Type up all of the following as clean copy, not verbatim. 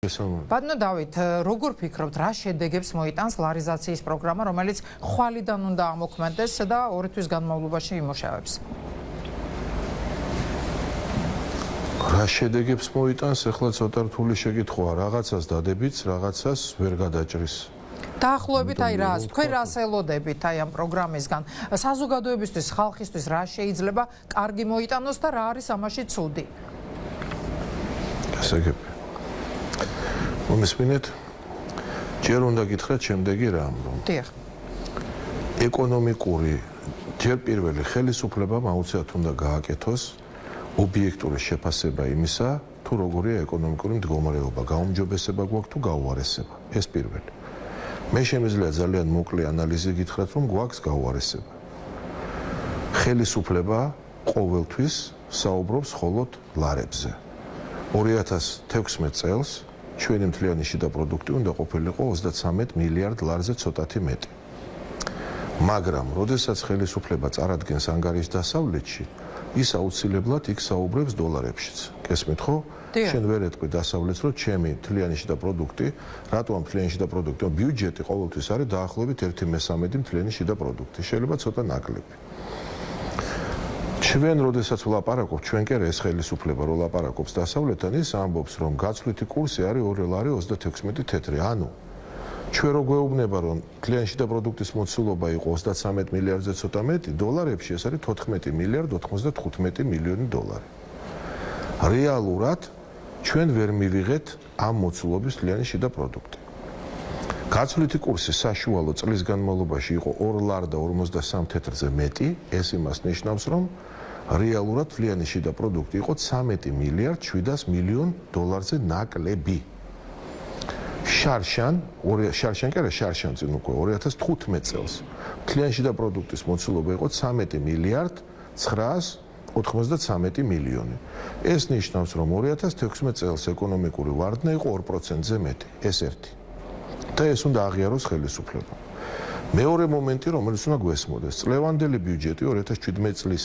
ბატონო დავით, როგორ ფიქრობთ, რა შედეგებს მოიტანს ლარიზაციის პროგრამა, რომელიც ხვალიდან უნდა ამოქმედდეს და 2 თვის განმავლობაში იმუშავებს? რა შედეგებს მოიტანს, ახლა ცოტა რთული შეკითხვაა, რაღაცას დადებით, რაღაცას ვერ გადაჭრის. დაახლოებით აი რა, თქვენ რას ელოდებით აი ამ პროგრამისგან? საზოგადოებისთვის, ხალხისთვის რა შეიძლება კარგი მოიტანოს და რა არის ამაში ცუდი? გასაგები. მომისმინეთ, ჯერ უნდა გითხრათ შემდეგი რამ, რომ დიახ. ეკონომიკური ჯერ პირველი ხელისუფლებამ აუცილებლად უნდა გააკეთოს ობიექტური შეფასება იმისა, თუ როგორია ეკონომიკური მდგომარეობა, გაუმჯობესება გვაქვს თუ გაუარესება. ეს პირველი. მე შემიძლია ძალიან მოკლე ანალიზი გითხრათ, რომ გვაქვს გაუარესება. ხელისუფლება ყოველთვის საუბრობს მხოლოდ ლარებზე. 2016 წელს ჩვენი მთლიანი შიდა პროდუქტი უნდა ყოფილიყო 33 მილიარდ ლარზე ცოტათი მეტი. მაგრამ, როდესაც ხელისუფლება წარადგენს ანგარიშდასავლეთში, ის აუცილებლად იქ საუბრებს დოლარებშიც. გესმით ხო? შენ ვერ ეტყვი დასავლეთს, რომ ჩემი მთლიანი შიდა პროდუქტი, რატომ მთლიანი შიდა პროდუქტი? ბიუჯეტი ყოველთვის არის დაახლოებით 1/3 მთლიანი შიდა პროდუქტი. შეიძლება ცოტა ნაკლები. ჩვენ როდესაც ვლაპარაკობთ, ჩვენ კი არა ეს ხელისუფლება რო ლაპარაკობს დასავლეთთან, ის ამბობს, რომ გაცვლითი კურსი არის 2 ლარი 36 თეთრი. ანუ ჩვენ რო გვეუბნება, რომ მთლიანი შიდა პროდუქტის მოცულობა იყო 33 მილიარდზე ცოტა მეტი, დოლარებში ეს არის 14 მილიარდ 95 მილიონი დოლარი. რეალურად ჩვენ ვერ მივიღეთ ამ მოცულობის მთლიანი შიდა პროდუქტი. გაცვლითი კურსი საშუალო წლის განმავლობაში იყო 2 ლარი და 53 თეთრზე მეტი, ეს იმას ნიშნავს, რომ რეალურად მთლიანი შიდა პროდუქტი იყო 13 მილიარდ 700 მილიონ დოლარზე ნაკლები. შარშან კი არა, შარშან წინ უკვე 2015 წელს მთლიანი შიდა პროდუქტის მოცულობა იყო 13 მილიარდ 993 მილიონი. ეს ნიშნავს, რომ 2016 წელს ეკონომიკური ვარდნა იყო 2%-ზე მეტი. ეს ერთი. და ეს უნდა აღიაროს ხელისუფლება. მეორე მომენტი, რომელიც უნდა გვესმოდეს, წლევანდელი ბიუჯეტი 2017 წლის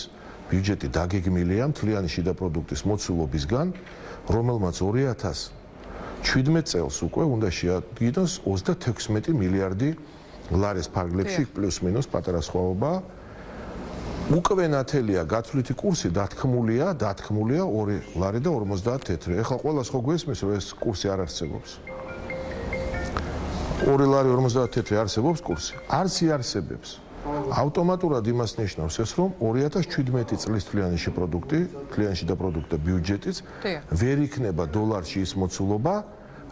ბიუჯეტი დაგეგმილია მთლიანი შიდა პროდუქტის მოცულობისგან, რომელმაც 2017 წელს უკვე უნდა შეადგინოს 36 მილიარდი ლარის ფარგლებში პლუს მინუს პატარა სხვაობა. უკვე ნათელია გაცვლითი კურსი დათქმულია 2 ლარი და 50 თეთრი. ეხლა ყველას ხო გვესმის, რომ ეს კურსი არ არსებობს? 2 ლარი 50 თეთრი არსებობს კურსი? არც იარსებებს. ავტომატურად იმას ნიშნავს ეს, რომ 2017 წლის მთლიანი შიდა პროდუქტი და ბიუჯეტიც ვერ იქნება დოლარში ის მოცულობა,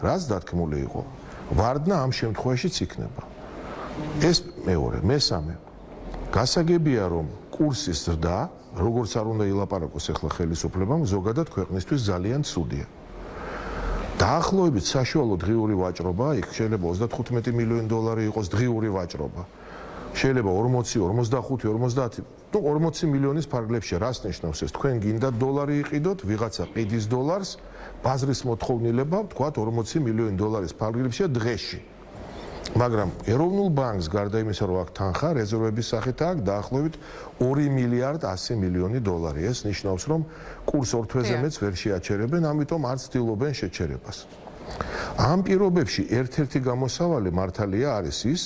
რაც დათქმული იყო. ვარდნა ამ შემთხვევაშიც იქნება. ეს მეორე, მესამე. გასაგებია, რომ კურსის ზრდა, როგორც არ უნდა ილაპარაკოს ახლა ხელისუფლებამ, ზოგადად ქვეყნისთვის ძალიან ცუდია. დაახლოებით საშუალო დღიური ვაჭრობა, იქ შეიძლება 35 მილიონი დოლარი იყოს დღიური ვაჭრობა. შეიძლება 40, 45, 50, 40 მილიონის ფარგლებში. რას ნიშნავს ეს? თქვენ გინდა დოლარი იყიდოთ, ვიღაცა ყიდის დოლარს, ბაზრის მოთხოვნილება, თქვათ 40 მილიონი დოლარის ფარგლებში დღეში. მაგრამ ეროვნულ ბანკს გარდა იმისა, რომ აქ თანხა რეზერვების სახით აქვს დაახლოებით 2 მილიარდ 100 მილიონი დოლარი. ეს ნიშნავს, რომ კურს 2 თვეზე მეც ვერ შეაჩერებენ, ამიტომ არ ცდილობენ შეჩერებას. ამ პირობებში ერთ-ერთი გამოსავალი მართალია არის ის,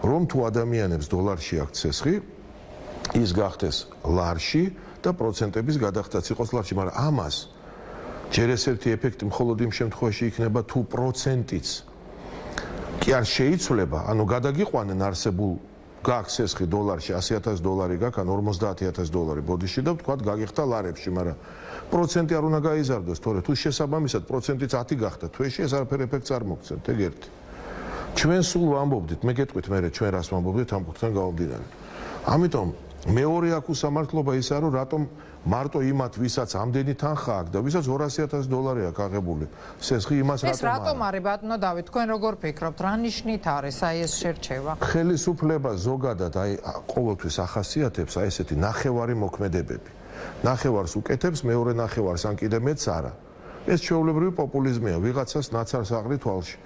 რომ თუ ადამიანებს დოლარში აქვს ცესხი, ის გახდეს ლარში და პროცენტების გადახდაც იყოს ლარში, მაგრამ ამას ჯერ ეს ერთი ეფექტი მხოლოდ იმ შემთხვევაში იქნება, თუ პროცენტიც კი არ შეიცვლება, ანუ გადაგიყვანენ არსებულ გაქვს ცესხი დოლარში 100,000 დოლარი გაქვს, ან 50,000 დოლარი ბოდიში და ვთქვათ გაგიხდა ლარებში, მაგრამ პროცენტი არ უნდა გაიზარდოს, თორე თუ შესაბამისად პროცენტიც 10 გახდა თვეში, ეს არაფერ ეფექტს არ მოგცემთ, ეგ ერთი. ჩვენ სულ ვამბობდით, მე გეტყვით მე ჩვენ რას ვამბობდით ამ კუთხიდან გამომდინარე. ამიტომ მეორე აქ უსამართლობა ისაა, რომ რატომ მარტო იმათ, ვისაც ამდენი თანხა აქვს და ვისაც 200,000 დოლარი აქვს აღებული, სესხი იმას ეს რატომ არის, ბატონო დავით, თქვენ როგორ ფიქრობთ, რა ნიშნით არის აი ეს შერჩევა? ხელისუფლება ზოგადად აი ყოველთვის ახასიათებს აი ესეთი ნახევარი მოქმედებები. ნახევარს უკეთებს, მეორე ნახევარს ან კიდე მეც არა. ეს ჩვეულებრივი პოპულიზმია, ვიღაცას ნაცარს აყრით თვალში.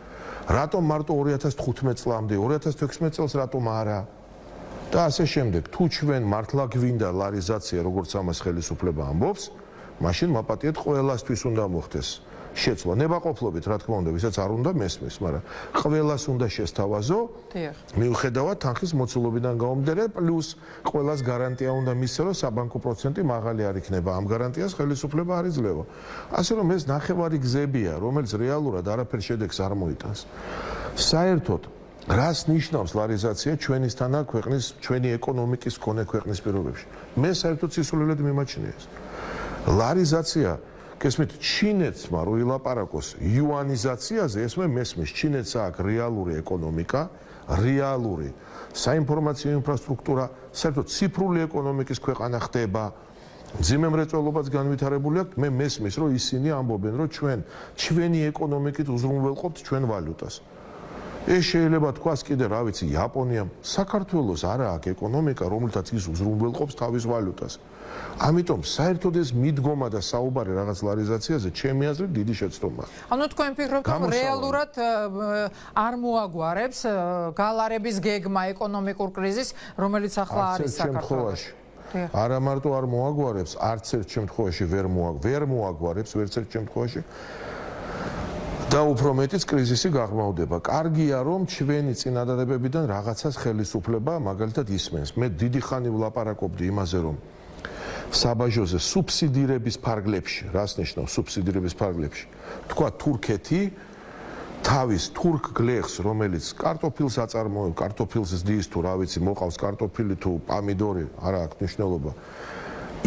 რატომ მარტო 2015 წლამდე, 2016 წელს რატომ არა? და ასე შემდეგ, თუ ჩვენ მართლა გვინდა ლარიზაცია, როგორც ამას ხელისუფლება ამბობს, მაშინ მაპატიეთ ყველასთვის უნდა მოხდეს შეცვლა. ნებაყოფლობით, რა თქმა უნდა, ვისაც არ უნდა მესმის, მაგრამ ყველას უნდა შესთავაზო. მიუხედავად თანხის მოცულობიდან გამომდინარე, პლუს ყველას გარანტია უნდა მისცეს, რომ საბანკო პროცენტი მაღალი არ იქნება. ამ გარანტიას ხელისუფლება არ იძლევა. ასე რომ ეს ნახევარი გზებია, რომელიც რეალურად არაფერ შედეგს არ მოიტანს. საერთოდ რას ნიშნავს ლარიზაცია ჩვენისთანა ქვეყნის, ჩვენი ეკონომიკის მქონე ქვეყნის პირობებში? მე საერთოდ სისულელედ მიმაჩნია ეს. ლარიზაცია, გესმით, ჩინეთმა რო ილაპარაკოს იუანიზაციაზე, ეს მე მესმის, ჩინეთს აქვს რეალური ეკონომიკა, რეალური საინფორმაციო ინფრასტრუქტურა, საერთოდ ციფრული ეკონომიკის ქვეყანა ხდება. ძიმე მრეწველობაც განვითარებული აქვს, მე მესმის, რომ ისინი ამბობენ, რომ ჩვენი ეკონომიკით უზრუნველყოფთ ჩვენ ვალუტას. ეს შეიძლება თქვას კიდე, რა ვიცი, იაპონიამ, საქართველოს არა აქვს ეკონომიკა, რომელთაც ის უზრუნველყოფს თავის ვალუტას. ამიტომ საერთოდ ეს მიდგომა და საუბარი რაღაც ლარიზაციაზე ჩემი აზრით დიდი შეცდომაა. ანუ თქვენ ფიქრობთ, რომ რეალურად არ მოაგვარებს გალარების გეგმა ეკონომიკურ კრიზისს, რომელიც ახლა არის საქართველოში? არა მარტო არ მოაგვარებს, არც ერთ შემთხვევაში ვერ მოაგვარებს, ვერც ერთ შემთხვევაში. და უფრო მეტიც კრიზისი გაღრმავდება. კარგია, რომ ჩვენი წინადადებებიდან რაღაცას ხელისუფლება მაგალითად ისმენს. მე დიდი ხანი ვლაპარაკობდი იმაზე, რომ საბაჟოზე სუბსიდირების ფარგლებში, რას ნიშნავს სუბსიდირების ფარგლებში? თქვა თურქეთი თავის თურქ გლეხს, რომელიც კარტოფილს აწარმოებს, კარტოფილს ზდის თუ რა ვიცი, მოყავს კარტოფილი თუ პამიდორი, არა აქვს მნიშვნელობა.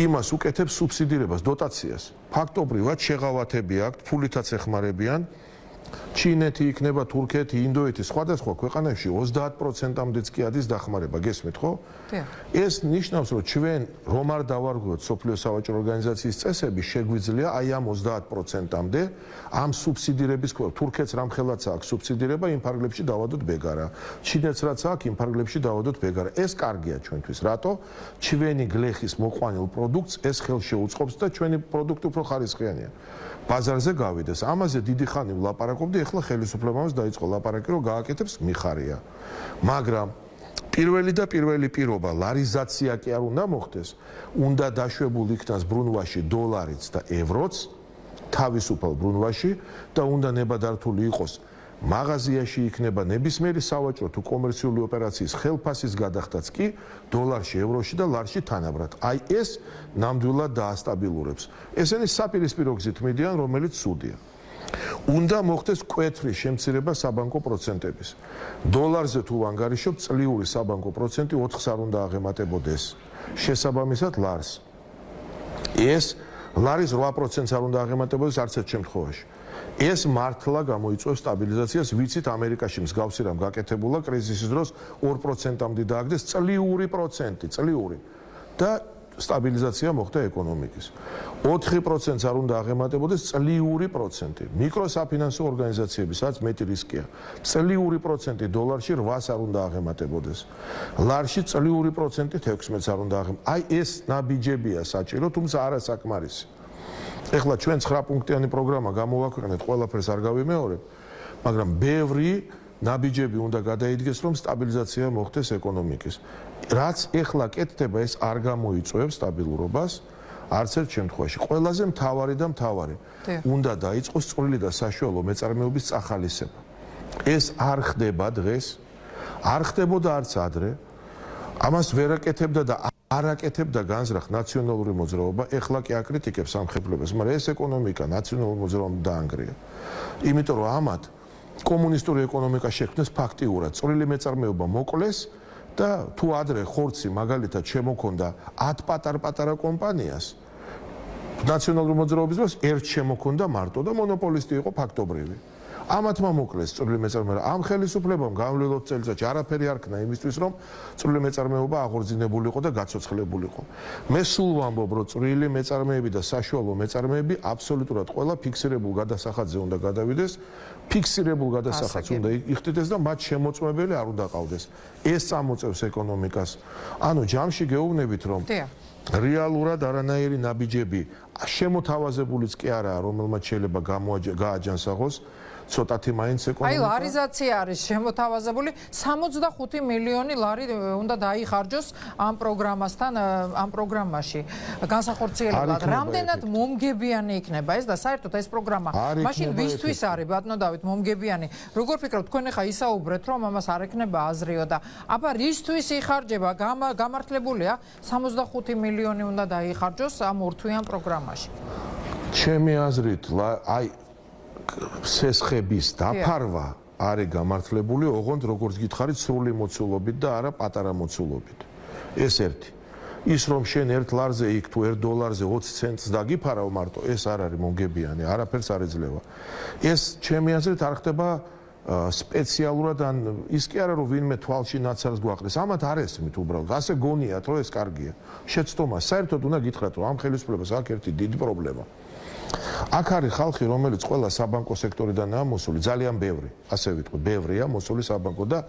იმას უკეთებს სუბსიდირებას, დოტაციას. ფაქტობრივად შეღავათები აქვს, ფულითაც ეხმარებიან. ჩინეთი იქნება, თურქეთი, ინდოეთი, სხვადასხვა ქვეყანებში 30%-მდეც კი ადის დახმარება, გესმით ხო? ეს ნიშნავს, რომ ჩვენ რომ არ დავარღვევთ სოფლიო სავაჭრო ორგანიზაციის წესები, შეგვიძლია აი ამ 30%-მდე ამ სუბსიდირების ქვეშ, თურქეთს რამხელაც აქვს სუბსიდირება, იმ ფარგლებში დავადოთ ბეგარა. ჩინეთს რაც აქვს, იმ ფარგლებში დავადოთ ბეგარა. ეს კარგია ჩვენთვის, რატო? ჩვენი გლეხის მოყვანილ პროდუქტს ეს ხელში უწყობს და ჩვენი პროდუქტი უფრო ხარისხიანია. ბაზარზე გავიდეს. ამაზე დიდი ხანი ვლაპარაკობდი, ეხლა ხელისუფლებამაც დაიწყო ლაპარაკი, რომ გააკეთებს, მიხარია. მაგრამ პირველი და პირველი პირობა, ლარიზაცია კი არ უნდა მოხდეს, უნდა დაშვებული იქნას ბრუნვაში დოლარიც და ევროც, თავისუფალ ბრუნვაში და უნდა ნებადართული იყოს მაღაზიაში იქნება ნებისმიერი სავაჭრო თუ კომერციული ოპერაციის ხელფასის გადახდაც კი დოლარში, ევროში და ლარში თანაბრად. აი ეს ნამდვილად დაასტაბილურებს. ესენი საპირისპირო გზით მიდიან, რომელიც სუდია. უნდა მოხდეს მკვეთრი შემცირება საბანკო პროცენტების. დოლარზე თუ ვანგარიშობ, წლიური საბანკო პროცენტი 4-ს არ უნდა აღემატებოდეს. შესაბამისად ლარს. ეს ლარის 8%-ს არ უნდა აღემატებოდეს არც ერთ შემთხვევაში. ეს მართლა გამოიწვევს სტაბილიზაციას, ვიცით ამერიკაში მსგავსი რამ გაკეთებულა კრიზისის დროს 2%-მდე დააგდეს წლიური პროცენტი, წლიური. და სტაბილიზაცია მოხდა ეკონომიკის. 4%-ს არ უნდა აღემატებოდეს წლიური პროცენტი. მიკროსაფინანსო ორგანიზაციებისაც მეტი რისკია. წლიური პროცენტი დოლარში 8-ს არ უნდა აღემატებოდეს. ლარში წლიური პროცენტი 16-ს არ უნდა აღემატებოდეს. აი ეს ნაბიჯებია საჭირო, თუმცა არა საკმარისი. ეხლა ჩვენ 9 პუნქტიანი პროგრამა გამოვაქვეყნეთ, ყველაფერს არ გავიმეორებ, მაგრამ ბევრი ნაბიჯები უნდა გადაიდგეს, რომ სტაბილიზაცია მოხდეს ეკონომიკის. რაც ეხლა კეთდება, ეს არ გამოიწვევს სტაბილურობას არც ერთ შემთხვევაში. ყველაზე მთავარი და მთავარი უნდა დაიწყოს წვრილი და საშუალო მეწარმეობის წახალისება. ეს არ ხდება დღეს, არ ხდებოდა არც ადრე. ამას ვერ აკეთებდა და არაკეთებდა განზრახ ნაციონალური მოძრაობა, ეხლა კი აკრიტიკებს სამხედროებას, მაგრამ ეს ეკონომიკა ნაციონალურ მოძრაობამ დაანგრია. იმიტომ რომ ამათ კომუნისტური ეკონომიკა შექმნეს ფაქტიურად, წვრილი მეწარმეობა მოკლეს და თუ ადრე ხორცი მაგალითად შემოქონდა 10 პატარ-პატარა კომპანიას, ნაციონალური მოძრაობის დროს ერთ შემოქონდა მარტო და მონოპოლისტი იყო ფაქტობრივი. ამათმა მოკლეს წვრილი მეწარმეობა. ამ ხელისუფლებამ გამლილოთ წელიწადში არაფერი არ ქნა იმისთვის, რომ წვრილი მეწარმეობა აღორძინებულიყო და გაცოცხლებულიყო. მე სულ ვამბობ, რომ წვრილი მეწარმეები და საშუალო მეწარმეები აბსოლუტურად ყველა ფიქსირებულ გადასახადზე უნდა გადავიდეს, ფიქსირებულ გადასახადს უნდა იხდიდეს და მათ შემოწმებელი არ უნდა ყავდეს. ეს წამოწევს ეკონომიკას. ანუ ჯამში გეუბნებით, რომ რეალურად არანაირი ნაბიჯები შემოთავაზებულიც კი არაა, რომელმაც შეიძლება გააჯანსაღოს. ცოტათი მაინც აი ეკონომიკა. ლარიზაცია არის შემოთავაზებული 65 მილიონი ლარი უნდა დაიხარჯოს ამ პროგრამასთან ამ პროგრამაში განსახორციელებლად რამდენად მომგებიანი იქნება ეს და საერთოდ ეს პროგრამა მაშინ ვისთვის არის ბატონო დავით მომგებიანი როგორ ფიქრობთ თქვენ ახლა ისაუბრეთ რომ ამას არ ექნება აზრიო და აბა რისთვის იხარჯება გამართლებულია 65 მილიონი უნდა დაიხარჯოს ამ ორთვიან პროგრამაში ჩემი აზრით აი სესხების დაფარვა არის გამართლებული ოღონდ როგორც გითხარით სრული მოცულობით და არა პატარა მოცულობით ეს ერთი ის რომ შენ ერთ ლარზე იქ თუ ერთ დოლარზე 20 ცენტს დაგიფარავ მარტო ეს არ არის მომგებიანი არაფერს არ ეძლევა ეს ჩემი აზრით არ ხდება სპეციალურად ან ის კი არა რომ ვინმე თვალში ნაცარს გვაყრეს ამათ არ ესმით უბრალოდ ასე გონიათ რომ ეს კარგია შეცდომა საერთოდ უნდა გითხრათ რომ ამ ხელისუფლებას აქვს ერთი დიდი პრობლემა აქ არის ხალხი რომელიც ყველა საბანკო სექტორიდანაა მოსული ძალიან ბევრი ასე ვიტყვი ბევრია მოსული საბანკო და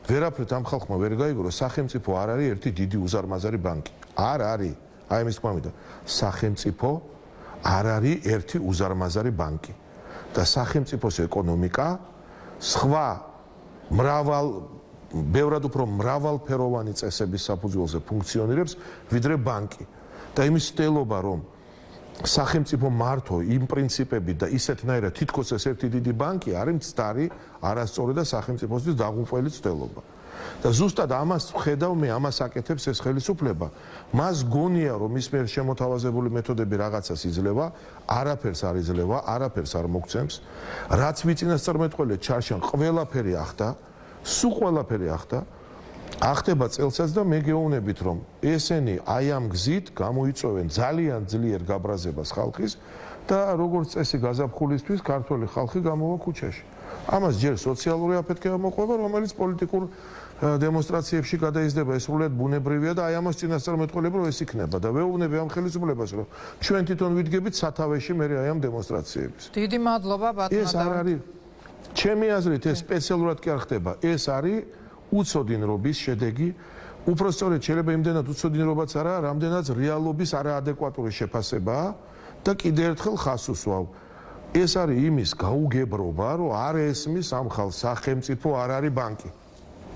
ვერაფრით ამ ხალხმა ვერ გაიგო რომ სახელმწიფო არ არის ერთი დიდი უზარმაზარი ბანკი არ არის აი ამის თქმა მინდა სახელმწიფო არ არის ერთი უზარმაზარი ბანკი და სახელმწიფოს ეკონომიკა სხვა ბევრად უფრო მრავალფეროვანი წესების საფუძველზე ფუნქციონირებს ვიდრე ბანკი და იმის ცდელობა რომ სახელმწიფო მართო იმ პრინციპებით და ისეთნაირად თითქოს ეს ერთი დიდი ბანკი არის მცდარი არასწორი და სახელმწიფოსთვის დაღუპველი ცდელობა და ზუსტად ამას ვხედავ მე ამას აკეთებს ეს ხელისუფლება მას გონია რომ ის მიერ შემოთავაზებული მეთოდები რაღაცას იძლევა არაფერს არ იძლევა არაფერს არ მოგცემს რაც ვიწინასწარმეტყველეთ ჩარშან ყველაფერი ახდა სულ ყველაფერი ახდა ახდება წელსაც და მე გეუბნებით რომ ესენი აი ამ გზით გამოიწვევენ ძალიან ძლიერ გაბრაზებას ხალხის და როგორც წესი გაზაფხულისთვის ქართული ხალხი გამოვა ქუჩაში ამას ჯერ სოციალური აფეთქება მოყვება რომელიც პოლიტიკურ დემონსტრაციებში გადაიზრდება ეს სრულიად ბუნებრივია და აი ამას წინასწარმეტყველები რომ ეს იქნება და ვეუბნები ამ ხელისუფლებას რომ ჩვენ თვითონ ვიდგებით სათავეში მე აი ამ დემონსტრაციების დიდი მადლობა ბატონო ეს არ არის ჩემი აზრით ეს სპეციალურად კი არ ხდება ეს არის უცოდინრობის შედეგი უпростоრეთ შეიძლება იმდენად უცოდინრობაც არა რამდენად რეალობის არაადეკვატური შეფასებაა და კიდევ ერთხელ ხას უსვავ ეს არის იმის გაუგებრობა რომ არ ესმის ამ ხალხს სახელმწიფო არ არის ბანკი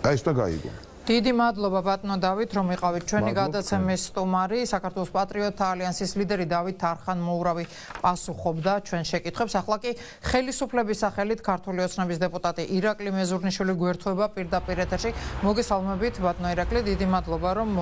აი ეს და გაიგო დიდი მადლობა ბატონო დავით რომ იყავით ჩვენი გადაცემის სტუმარი საქართველოს პატრიოტთა ალიანსის ლიდერი დავით თარხან-მოურავი პასუხობდა ჩვენ შეკითხვებს ახლა კი ხელისუფლების სახელით ქართული ოცნების დეპუტატი ირაკლი მეზურნიშვილი გვერდება პირდაპირ ეთერში მოგესალმებით ბატონო ირაკლი დიდი მადლობა რომ